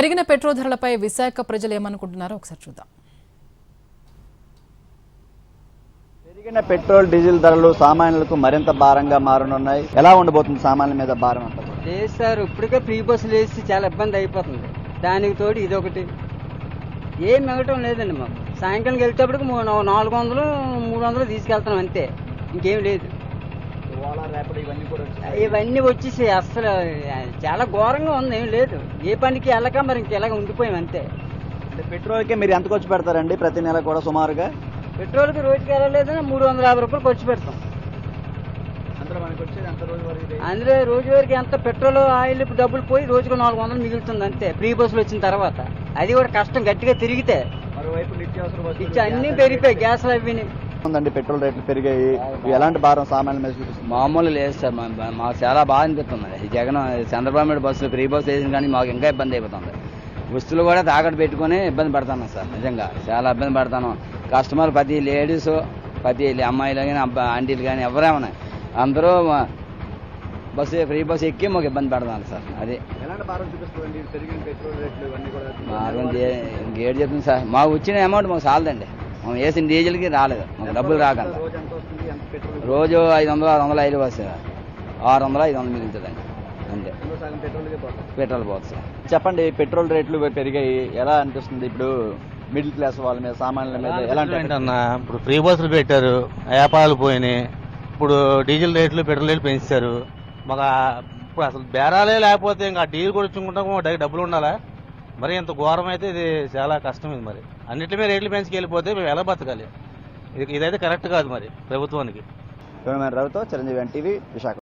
పెరిగిన పెట్రోల్ ధరలపై విశాఖ ప్రజలు ఏమనుకుంటున్నారో ఒకసారి చూద్దాం. పెరిగిన పెట్రోల్ డీజిల్ ధరలు సామాన్యులకు మరింత భారంగా మారనున్నాయి. ఎలా ఉండబోతుంది సామాన్యుల మీద భారం అంతా? లేదు సార్, ఇప్పటికే ఫ్రీ బస్సులు వేసి చాలా ఇబ్బంది అయిపోతుంది. దానికి తోడు ఇదొకటి ఏం మిగటం లేదండి. మాకు సాయంకాలం వెళ్తేప్పటికి 400 300 తీసుకెళ్తాం అంతే, ఇంకేం లేదు. ఇవన్నీ వచ్చేసి అసలు చాలా ఘోరంగా ఉంది. ఏం లేదు, ఏ పనికి వెళ్ళక మరి ఇంకెలాగ ఉండిపోయాం అంతే. పెట్రోల్కి మీరు ఎంత ఖర్చు పెడతారండి ప్రతి నెల కూడా సుమారుగా? పెట్రోల్కి రోజుకి వెళ్ళలేదని 350 రూపాయలు ఖర్చు పెడతాం. అందులో రోజువారికి ఎంత పెట్రోల్ ఆయిల్ డబ్బులు పోయి రోజుకు 400 మిగులుతుంది అంతే, ఫ్రీ బస్సులు వచ్చిన తర్వాత. అది కూడా కష్టం, గట్టిగా తిరిగితే. అన్ని పెరిగిపోయి గ్యాస్లు అవి ఉందండి. పెట్రోల్ రేట్లు పెరిగాయి, ఎలాంటి భారం సామాన్యుల మీద చూపిస్తుంది? మామూలు లేదు సార్, మాకు చాలా బాగా అనిపిస్తుంది. ఈ జగన్ చంద్రబాబు నాయుడు బస్సులు ఫ్రీ బస్సు వేసింది కానీ మాకు ఇంకా ఇబ్బంది అయిపోతుంది. వస్తువులు కూడా తాకట్టు పెట్టుకుని ఇబ్బంది పడతాను సార్. నిజంగా చాలా ఇబ్బంది పడతాను. కస్టమర్ ప్రతి లేడీస్, ప్రతి అమ్మాయిలు కానీ ఆంటీలు కానీ ఎవరేమన్నా అందరూ బస్సు ఫ్రీ బస్సు ఎక్కి మాకు ఇబ్బంది పడతాను సార్. అది ఇంకేడు చెప్తుంది సార్, మాకు వచ్చిన అమౌంట్ మాకు చాలదండి. మేము వేసిన డీజిల్కి రాలేదు, మాకు డబ్బులు రాకుండా. రోజు 500 600 ఐదు బస్సు 600 500 మిగులుతుందండి అంతే. పెట్రోల్ పోతుంది సార్. చెప్పండి, పెట్రోల్ రేట్లు పెరిగాయి, ఎలా అనిపిస్తుంది ఇప్పుడు మిడిల్ క్లాస్ వాళ్ళ మీద, సామాన్యుల మీద? ఎలాంటి అన్న, ఇప్పుడు ఫ్రీ బస్సులు పెట్టారు, వ్యాపారాలు పోయినాయి. ఇప్పుడు డీజిల్ రేట్లు పెట్రోల్ రేట్లు పెంచారు. మాకు ఇప్పుడు అసలు బేరాలే లేకపోతే ఇంకా డీజిల్ కూడా వచ్చుకుంటాం, డబ్బులు ఉండాలా? మరి ఇంత ఘోరం అయితే ఇది చాలా కష్టం. ఇది మరి అన్నింటి మీద రేట్లు పెంచుకెళ్ళిపోతే మేము ఎలా బతకాలి? ఇదైతే కరెక్ట్ కాదు మరి ప్రభుత్వానికి. రవితో చిరంజీవి NTV విశాఖ.